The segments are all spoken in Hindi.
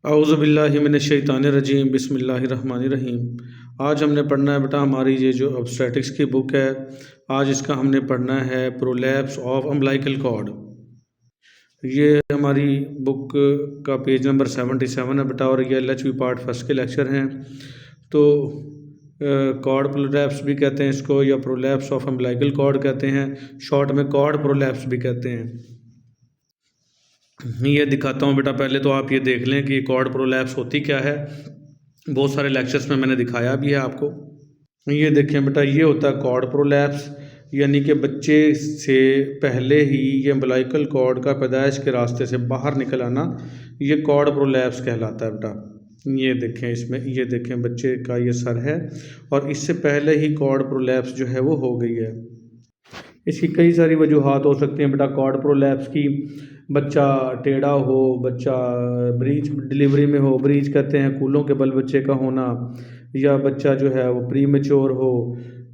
औज़ुबिल्लाहिमिनश्शैतानिर्रजीम बिस्मिल्लाहिर्रहमानिर्रहीम। आज हमने पढ़ना है बेटा हमारी ये जो ऑब्स्टेटिक्स की बुक है, आज इसका हमने पढ़ना है प्रोलैप्स ऑफ अम्बिलिकल कॉर्ड। ये हमारी बुक का पेज नंबर 77 है बेटा, और ये LHV पार्ट फर्स्ट के लेक्चर हैं। तो कॉर्ड प्रोलैप्स भी कहते हैं इसको, या प्रोलैप्स ऑफ अम्बिलिकल कॉर्ड कहते हैं, शॉर्ट में कॉर्ड प्रोलैप्स भी कहते हैं। ये दिखाता हूँ बेटा, पहले तो आप ये देख लें कि कॉर्ड प्रोलैप्स होती क्या है। बहुत सारे लेक्चर्स में मैंने दिखाया भी है आपको। ये देखें बेटा, ये होता है कॉर्ड प्रोलैप्स, यानी कि बच्चे से पहले ही ये अम्बिलिकल कॉर्ड का पैदाइश के रास्ते से बाहर निकल आना, ये कॉर्ड प्रोलैप्स कहलाता है बेटा। ये देखें, इसमें ये देखें बच्चे का ये सर है और इससे पहले ही कॉर्ड प्रोलैप्स जो है वो हो गई है। इसकी कई सारी वजूहात हो सकती हैं बेटा कॉर्ड प्रोलैप्स की। बच्चा टेढ़ा हो, बच्चा ब्रीच डिलीवरी में हो, ब्रीच कहते हैं कूलों के बल बच्चे का होना, या बच्चा जो है वो प्री मैच्योर हो,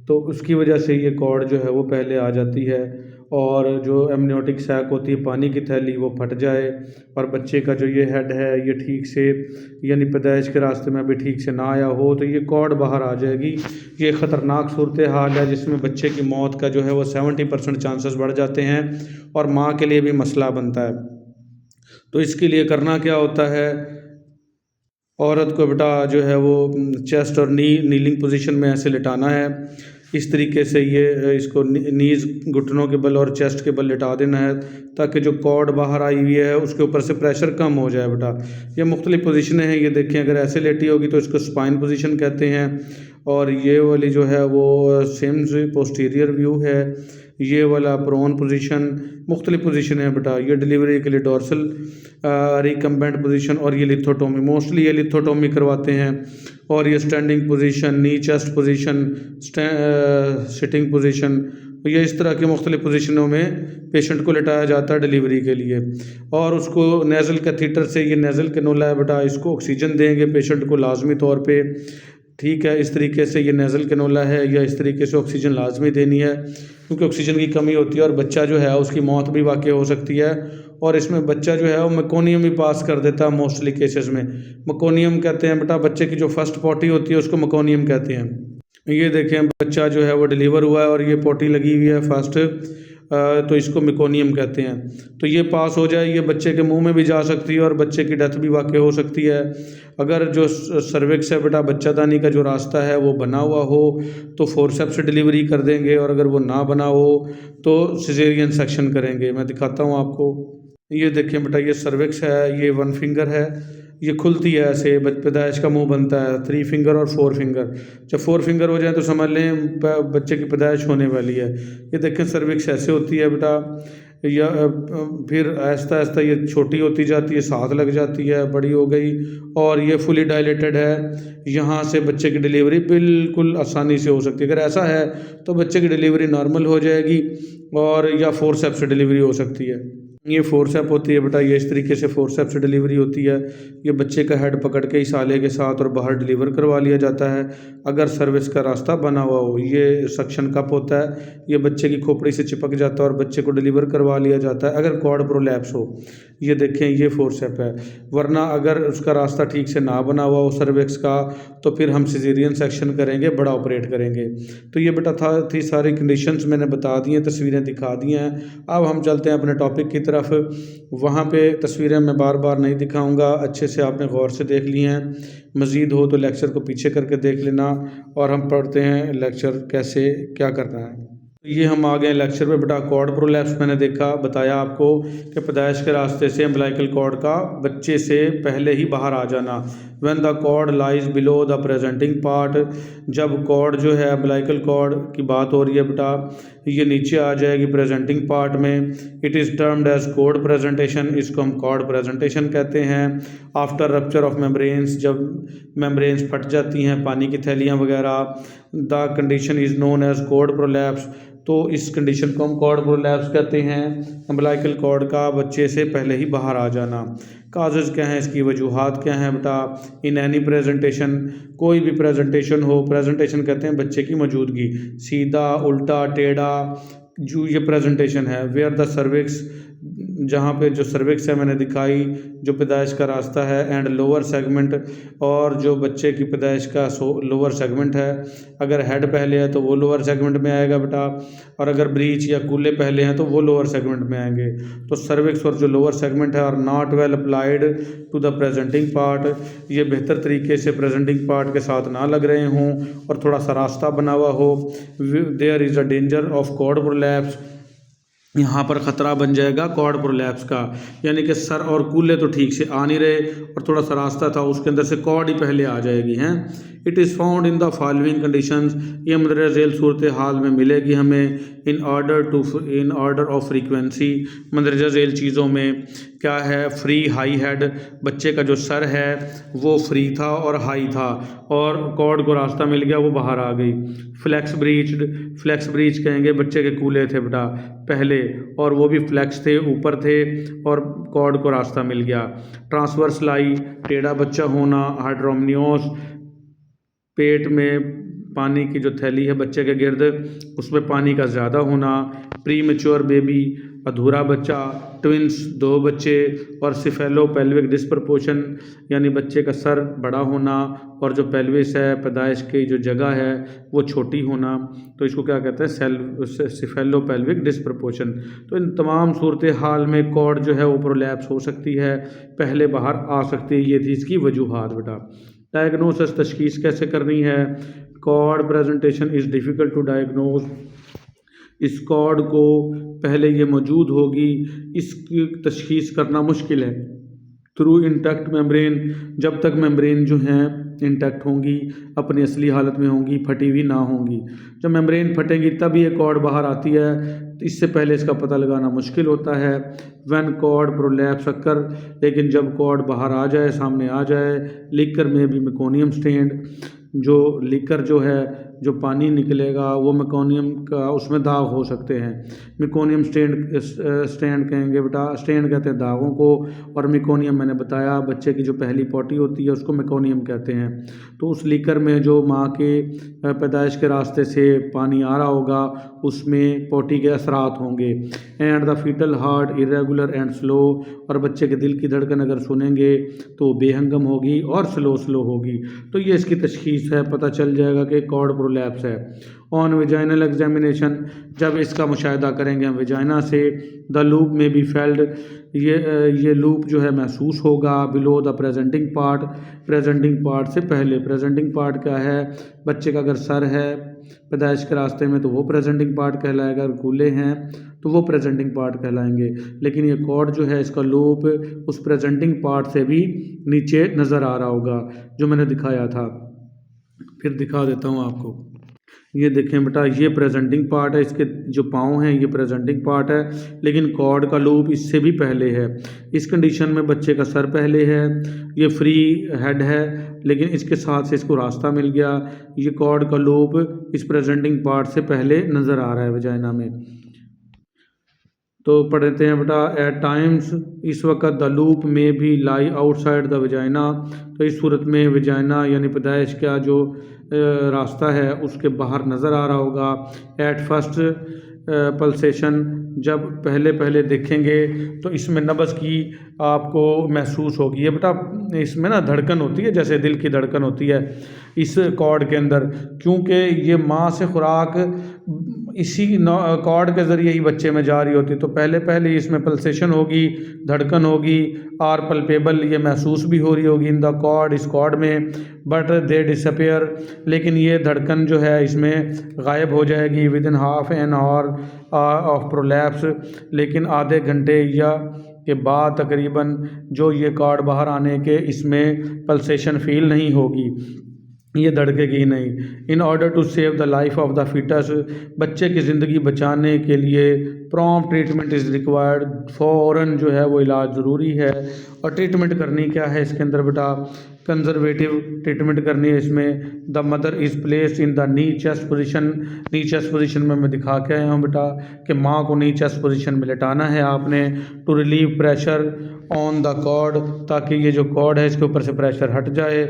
तो उसकी वजह से ये कॉर्ड जो है वो पहले आ जाती है। और जो एमनियोटिक सैक होती है, पानी की थैली, वो फट जाए और बच्चे का जो ये हेड है ये ठीक से, यानी पैदाइश के रास्ते में अभी ठीक से ना आया हो, तो ये कॉर्ड बाहर आ जाएगी। ये ख़तरनाक सूरत हाल है जिसमें बच्चे की मौत का जो है वो 70% चांसेस बढ़ जाते हैं और माँ के लिए भी मसला बनता है। तो इसके लिए करना क्या होता है, औरत को बेटा जो है वो चेस्ट और नीलिंग पोजीशन में ऐसे लिटाना है। इस तरीके से ये इसको नीज़ घुटनों के बल और चेस्ट के बल लिटा देना है, ताकि जो कॉर्ड बाहर आई हुई है उसके ऊपर से प्रेशर कम हो जाए बेटा। ये मुख्तलिफ पोजीशनें हैं, ये देखें, अगर ऐसे लेटी होगी तो इसको स्पाइन पोजीशन कहते हैं, और ये वाली जो है वो सेम्स पोस्टीरियर व्यू है, ये वाला प्रोन पोजीशन, मुख्तलिफ पोजीशन है बेटा। ये डिलीवरी के लिए डोर्सल रिकम्बेंट पोजीशन, और ये लिथोटोमी, मोस्टली ये लिथोटोमी करवाते हैं। और ये स्टैंडिंग पोजीशन, नी चेस्ट पोजीशन, सिटिंग पोजीशन, ये इस तरह के मुख्तलिफ पोजीशनों में पेशेंट को लिटाया जाता है डिलीवरी के लिए। और उसको नेज़ल कैथीटर से, ये नेज़ल कैनोला है बेटा, इसको ऑक्सीजन देंगे पेशेंट को लाजमी तौर पे, ठीक है। इस तरीके से ये नेज़ल कैनोला है, या इस तरीके से ऑक्सीजन लाजमी देनी है, क्योंकि ऑक्सीजन की कमी होती है और बच्चा जो है उसकी मौत भी वाक़ई हो सकती है। और इसमें बच्चा जो है वो मेकोनियम ही पास कर देता है मोस्टली केसेस में। मेकोनियम कहते हैं बेटा, बच्चे की जो फर्स्ट पॉटी होती है उसको मेकोनियम कहते हैं। ये देखें, बच्चा जो है वो डिलीवर हुआ है और ये पॉटी लगी हुई है फर्स्ट, तो इसको मेकोनियम कहते हैं। तो ये पास हो जाए, ये बच्चे के मुंह में भी जा सकती है और बच्चे की डेथ भी वाक़ई हो सकती है। अगर जो सर्विक्स है बेटा, बच्चादानी का जो रास्ता है वो बना हुआ हो तो फोर्सेप्स से डिलीवरी कर देंगे, और अगर वो ना बना हो तो सिजेरियन सेक्शन करेंगे। मैं दिखाता हूँ आपको। ये देखें बेटा, ये सर्विक्स है, ये 1 फिंगर है, ये खुलती है ऐसे, पैदाइश का मुंह बनता है 3 फिंगर और 4 फिंगर। जब 4 फिंगर हो जाए तो समझ लें बच्चे की पैदाइश होने वाली है। ये देखें, सर्विक्स ऐसे होती है बेटा, या फिर आहिस्ता आहिस्ता ये छोटी होती जाती है, साथ लग जाती है, बड़ी हो गई, और ये फुली डायलेटेड है। यहाँ से बच्चे की डिलीवरी बिल्कुल आसानी से हो सकती है। अगर ऐसा है तो बच्चे की डिलीवरी नॉर्मल हो जाएगी, और या फोर्सेप्स से डिलीवरी हो सकती है। ये फोर्सेप होती है बेटा, ये इस तरीके से फोर्सेप से डिलीवरी होती है। ये बच्चे का हेड पकड़ के इस आले के साथ और बाहर डिलीवर करवा लिया जाता है, अगर सर्विस का रास्ता बना हुआ हो। ये सक्शन कप होता है, ये बच्चे की खोपड़ी से चिपक जाता है और बच्चे को डिलीवर करवा लिया जाता है अगर कॉर्ड प्रोलैप्स हो। ये देखें, ये फोर्सेप है। वरना अगर उसका रास्ता ठीक से ना बना हुआ हो सर्विक्स का, तो फिर हम सिजेरियन सेक्शन करेंगे, बड़ा ऑपरेट करेंगे। तो ये बेटा थी सारी कंडीशंस मैंने बता दी हैं, तस्वीरें दिखा दी हैं। अब हम चलते हैं अपने टॉपिक की तरफ। वहाँ पे तस्वीरें मैं बार बार नहीं दिखाऊंगा, अच्छे से आपने गौर से देख ली हैं। मज़ीद हो तो लेक्चर को पीछे करके देख लेना, और हम पढ़ते हैं लेक्चर कैसे क्या करना है। ये हम आ गए लेक्चर पे बेटा। कॉर्ड प्रोलैप्स मैंने बताया आपको कि पैदाइश के रास्ते से अम्बिलिकल कॉर्ड का बच्चे से पहले ही बाहर आ जाना। When the cord lies below the presenting part, जब कॉर्ड जो है अम्बिलिकल कॉर्ड की बात हो रही है बेटा, ये नीचे आ जाएगी प्रेजेंटिंग पार्ट में। It is termed as cord presentation, इसको हम कॉर्ड प्रेजेंटेशन कहते हैं। आफ्टर रप्चर ऑफ मेम्ब्रेन्स, जब मेम्ब्रेन्स फट जाती हैं, पानी की थैलियाँ वगैरह, the condition is known as cord prolapse. तो इस कंडीशन को हम कॉर्ड प्रोलैप्स कहते हैं, अम्बिलिकल कॉर्ड का बच्चे से पहले ही बाहर आ जाना। काजेज़ क्या हैं, इसकी वजूहात क्या हैं बेटा। इन एनी प्रेजेंटेशन, कोई भी प्रेजेंटेशन हो, प्रेजेंटेशन कहते हैं बच्चे की मौजूदगी, सीधा, उल्टा, टेढ़ा, जो ये प्रेजेंटेशन है। वेयर द सर्विक्स जहाँ पे जो सर्विक्स है मैंने दिखाई, जो पैदाइश का रास्ता है, एंड लोअर सेगमेंट, और जो बच्चे की पैदाइश का लोअर सेगमेंट है। अगर हेड पहले है तो वो लोअर सेगमेंट में आएगा बेटा, और अगर ब्रीच या कूल्हे पहले हैं तो वो लोअर सेगमेंट में आएंगे। तो सर्विक्स और जो लोअर सेगमेंट है are not well applied to the presenting part, ये बेहतर तरीके से प्रेजेंटिंग पार्ट के साथ ना लग रहे हों और थोड़ा सा रास्ता बना हुआ हो। There is a danger of cord prolapse, यहाँ पर ख़तरा बन जाएगा कॉर्ड प्रोलैप्स का, यानी कि सर और कूल्हे तो ठीक से आ नहीं रहे और थोड़ा सा रास्ता था उसके अंदर से कॉर्ड ही पहले आ जाएगी हैं। It is found in the following conditions, ये मंदरजा झेल सूरत हाल में मिलेगी हमें। इन ऑर्डर ऑफ फ्रीक्वेंसी, मंदरजा झेल चीज़ों में क्या है, फ्री हाई हेड, बच्चे का जो सर है वो फ्री था और हाई था और कॉर्ड को रास्ता मिल गया, वो बाहर आ गई। फ्लेक्स ब्रीच कहेंगे, बच्चे के कूल्हे थे बेटा पहले और वो भी फ्लेक्स थे, ऊपर थे और कॉर्ड को रास्ता मिल गया। ट्रांसवर्स लाई, टेढ़ा बच्चा होना। हाइड्रोमनियोस, पेट में पानी की जो थैली है बच्चे के गिर्द, उसमें पानी का ज़्यादा होना। प्री मैच्योर बेबी, अधूरा बच्चा। ट्विंस, दो बच्चे। और सिफेलो पेल्विक डिस्प्रपोर्शन, यानी बच्चे का सर बड़ा होना और जो पेल्विस है, पैदाइश की जो जगह है वो छोटी होना। तो इसको क्या कहते हैं, सिफेलो पेल्विक डिस्प्रपोर्शन। तो इन तमाम सूरत हाल में कॉर्ड जो है वो प्रोलैप्स हो सकती है, पहले बाहर आ सकती है। ये थी इसकी वजूहात बेटा। डायग्नोसिस, तशखीस कैसे करनी है। Cord presentation is difficult to diagnose, इस कॉर्ड को पहले ये मौजूद होगी, इसकी तशखीस करना मुश्किल है। थ्रू इंटैक्ट मेम्ब्रेन, जब तक मेम्ब्रेन जो हैं इंटैक्ट होंगी, अपनी असली हालत में होंगी, फटी हुई ना होंगी। जब मेम्ब्रेन फटेंगी तब ये कॉर्ड बाहर आती है, इससे पहले इसका पता लगाना मुश्किल होता है। व्हेन कॉर्ड प्रोलैप्स अकर, लेकिन जब कॉर्ड बाहर आ जाए, सामने आ जाए। लिकर में भी मेकोनियम स्टेंड, जो लिकर जो है, जो पानी निकलेगा वो मेकोनियम का, उसमें दाग हो सकते हैं। मेकोनियम स्टैंड कहेंगे बेटा, स्टैंड कहते हैं दागों को, और मेकोनियम मैंने बताया बच्चे की जो पहली पोटी होती है उसको मेकोनियम कहते हैं। तो उस लीकर में जो माँ के पैदाइश के रास्ते से पानी आ रहा होगा उसमें पोटी के असरात होंगे। And the foetal heart irregular and slow, और बच्चे के दिल की धड़कन अगर सुनेंगे तो बेहंगम होगी और स्लो होगी। तो ये इसकी तशखीस है, पता चल जाएगा कि कॉर्ड प्रोलैप्स है। ऑन विजाइनल एग्जामिनेशन, जब इसका मुशाहिदा करेंगे हम विजाइना से, द लूप में बी फेल्ड, ये लूप जो है महसूस होगा। बिलो द प्रेजेंटिंग पार्ट से पहले। प्रेजेंटिंग पार्ट क्या है, बच्चे का अगर सर है पैदाइश के रास्ते में तो वो प्रेजेंटिंग पार्ट कहलाएगा, अगर कूल्हे हैं तो वो प्रेजेंटिंग पार्ट कहलाएंगे। लेकिन ये कॉर्ड जो है इसका लूप उस प्रेजेंटिंग पार्ट से भी नीचे नज़र आ रहा होगा जो मैंने दिखाया था। फिर दिखा देता हूँ आपको, ये देखें बेटा, ये प्रेजेंटिंग पार्ट है, इसके जो पाँव हैं ये प्रेजेंटिंग पार्ट है, लेकिन कॉर्ड का लूप इससे भी पहले है। इस कंडीशन में बच्चे का सर पहले है, ये फ्री हेड है, लेकिन इसके साथ से इसको रास्ता मिल गया। ये कॉर्ड का लूप इस प्रेजेंटिंग पार्ट से पहले नज़र आ रहा है वजाइना में। तो पढ़ते हैं बेटा, एट टाइम्स, इस वक्त द लूप में भी लाई आउटसाइड द वजाइना, तो इस सूरत में वजाइना यानी पैदाइश का जो रास्ता है उसके बाहर नज़र आ रहा होगा। एट फर्स्ट पल्सेशन, जब पहले देखेंगे तो इसमें नब्ज़ की आपको महसूस होगी। ये बेटा इसमें ना धड़कन होती है, जैसे दिल की धड़कन होती है इस कॉर्ड के अंदर, क्योंकि ये माँ से खुराक इसी कॉर्ड के ज़रिए ही बच्चे में जा रही होती है। तो पहले इसमें पल्सेशन होगी, धड़कन होगी, और पल्पेबल, ये महसूस भी हो रही होगी इन द कॉर्ड, इस कॉर्ड में। बट दे डिसअपियर, लेकिन ये धड़कन जो है इसमें गायब हो जाएगी with in half an hour of prolapse, लेकिन आधे घंटे या के बाद तकरीबन जो ये कॉर्ड बाहर आने के इसमें पल्सेशन फील नहीं होगी, ये धड़केगी नहीं। In order to save the life of the foetus, बच्चे की ज़िंदगी बचाने के लिए प्रॉम्प्ट ट्रीटमेंट इज़ रिक्वायर्ड, फ़ौरन जो है वो इलाज ज़रूरी है। और ट्रीटमेंट करनी क्या है इसके अंदर बेटा, कंजर्वेटिव ट्रीटमेंट करनी है इसमें। The mother is placed in the knee chest position, knee chest position में मैं दिखा के आया हूँ बेटा कि माँ को नी चेस्ट पोजीशन में लेटाना है आपने, to relieve pressure on the cord, ताकि ये जो कॉर्ड है इसके ऊपर से प्रेशर हट जाए।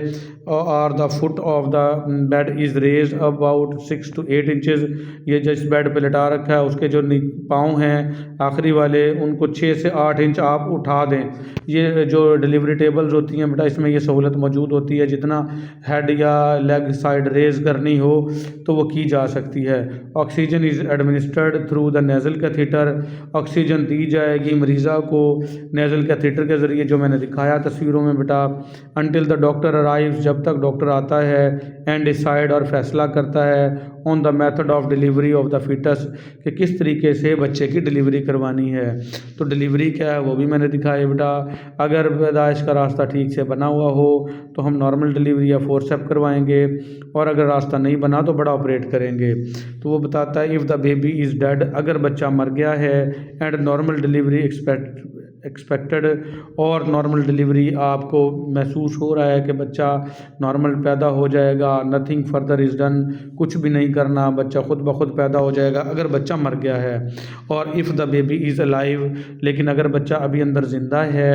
और the foot of the bed is raised about 6 to 8 inches, ये जिस बेड पे लेटा रखा है उसके जो पाँव पाँव हैं आखिरी वाले, उनको 6 से 8 इंच आप उठा दें। ये जो डिलीवरी टेबल्स होती हैं बेटा, इसमें ये सहूलत मौजूद होती है, जितना हेड या लेग साइड रेज़ करनी हो तो वो की जा सकती है। Oxygen is administered through the nasal catheter, oxygen दी जाएगी मरीज़ा को नेज़ल कैथीटर के ज़रिए, जो मैंने दिखाया तस्वीरों में बेटा। अनटिल द डॉक्टर अराइव्स, जब तक डॉक्टर आता है, एंड डिसाइड, और फैसला करता है, on the method of delivery of the foetus, कि किस तरीके से बच्चे की डिलीवरी करवानी है। तो डिलीवरी क्या है वो भी मैंने दिखाया बेटा। अगर पैदाइश का रास्ता ठीक से बना हुआ हो तो हम नॉर्मल डिलीवरी या फोर्सेप करवाएंगे, और अगर रास्ता नहीं बना तो बड़ा ऑपरेट करेंगे। तो वो बताता है if the baby is dead, अगर बच्चा मर गया है, एंड नॉर्मल डिलीवरी एक्सपेक्टेड, और नॉर्मल डिलीवरी आपको महसूस हो रहा है कि बच्चा नॉर्मल पैदा हो जाएगा, नथिंग फर्दर इज़ डन, कुछ भी नहीं करना, बच्चा खुद ब खुद पैदा हो जाएगा अगर बच्चा मर गया है। और if the baby is alive, लेकिन अगर बच्चा अभी अंदर ज़िंदा है,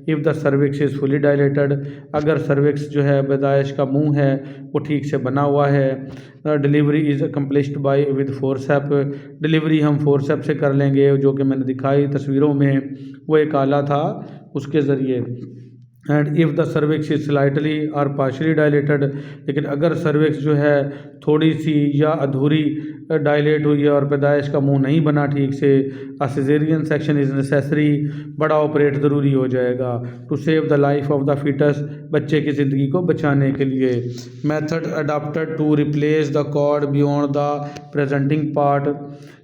if the cervix is fully dilated, अगर सर्विक्स जो है पैदाइश का मुंह है वो ठीक से बना हुआ है, delivery is accomplished by with forcep, delivery हम फोर्सेप से कर लेंगे, जो कि मैंने दिखाई तस्वीरों में, वो एक आला था उसके ज़रिए। And if the cervix is slightly और पार्शली डायलेटेड, लेकिन अगर सर्विक्स जो है थोड़ी सी या अधूरी डायलेट हुई है और पैदाइश का मुंह नहीं बना ठीक से, a caesarean section is necessary, बड़ा ऑपरेट ज़रूरी हो जाएगा, to save the life of the foetus, बच्चे की ज़िंदगी को बचाने के लिए। Method adopted to replace the cord beyond the presenting part,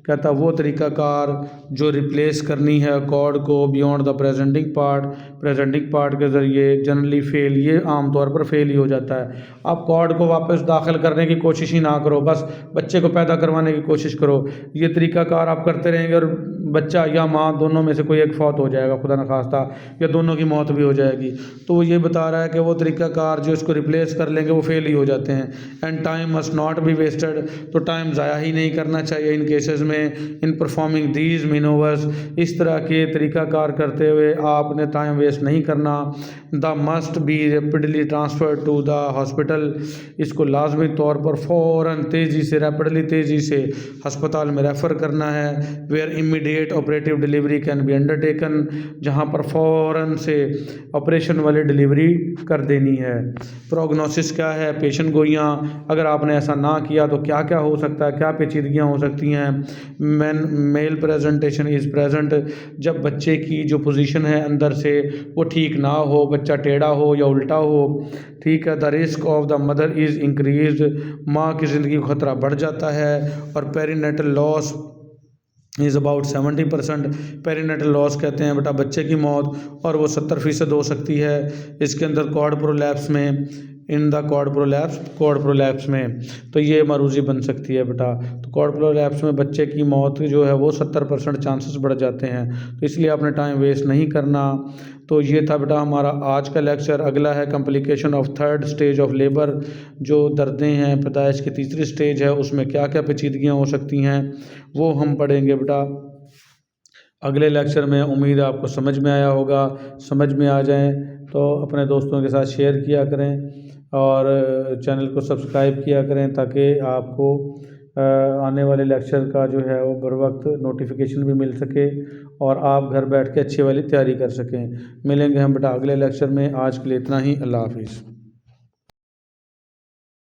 कहता वो तरीक़ाकार जो रिप्लेस करनी है कॉर्ड को बियॉन्ड द प्रेजेंटिंग पार्ट के ज़रिए जनरली फेल, ये आम तौर पर फेल ही हो जाता है। आप कॉर्ड को वापस दाखिल करने की कोशिश ही ना करो, बस बच्चे को पैदा करवाने की कोशिश करो। ये तरीक़ाकार आप करते रहेंगे और बच्चा या माँ दोनों में से कोई एक फौत हो जाएगा खुदा न खास्ता, या दोनों की मौत भी हो जाएगी। तो वो ये बता रहा है कि वो तरीक़ाकार जो इसको रिप्लेस कर लेंगे वो फेल ही हो जाते हैं। And time must not be wasted, तो टाइम ज़ाया ही नहीं करना चाहिए इन केसेस में, इन परफॉर्मिंग दीज मैनूवर्स, इस तरह के तरीक़ाकार करते हुए आपने टाइम वेस्ट नहीं करना। The must be rapidly transfer to the hospital, इसको लाजमी तौर पर फ़ौरन तेज़ी से, रैपिडली तेज़ी से हस्पताल में रेफ़र करना है। Where immediate operative delivery can be undertaken, जहाँ पर फ़ौरन से ऑपरेशन वाली डिलीवरी कर देनी है। प्रोग्नोसिस क्या है, पेशन गोइयाँ, अगर आपने ऐसा ना किया तो क्या क्या हो सकता है, क्या पेचीदगियाँ हो सकती हैं। मेल प्रेजेंटेशन इज़ प्रेजेंट, जब बच्चे की जो पोजीशन है अंदर से वो ठीक ना हो, बच्चा टेढ़ा हो या उल्टा हो, ठीक है। The risk of the mother is increase, माँ की ज़िंदगी का खतरा बढ़ जाता है। और perinatal loss is about 70%, perinatal loss कहते हैं बेटा बच्चे की मौत, और वो 70% हो सकती है इसके अंदर कॉर्ड प्रोलैप्स में, इन द कॉर्ड प्रोलैप्स में, तो ये मरूज़ी बन सकती है बेटा। तो कॉर्ड प्रोलैप्स में बच्चे की मौत जो है वो 70% चांसेस बढ़ जाते हैं, तो इसलिए आपने टाइम वेस्ट नहीं करना। तो ये था बेटा हमारा आज का लेक्चर। अगला है complication of third stage of labour, जो दर्दें हैं पैदाइश की तीसरी स्टेज है, उसमें क्या क्या पेचीदगियाँ हो सकती हैं वो हम पढ़ेंगे बेटा अगले लेक्चर में। उम्मीद है आपको समझ में आया होगा, समझ में आ जाए तो अपने दोस्तों के साथ शेयर किया करें और चैनल को सब्सक्राइब किया करें, ताकि आपको आने वाले लेक्चर का जो है वो बर वक्त नोटिफिकेशन भी मिल सके और आप घर बैठ के अच्छी वाली तैयारी कर सकें। मिलेंगे हम बेटा अगले लेक्चर में। आज के लिए इतना ही। अल्लाह हाफिज़।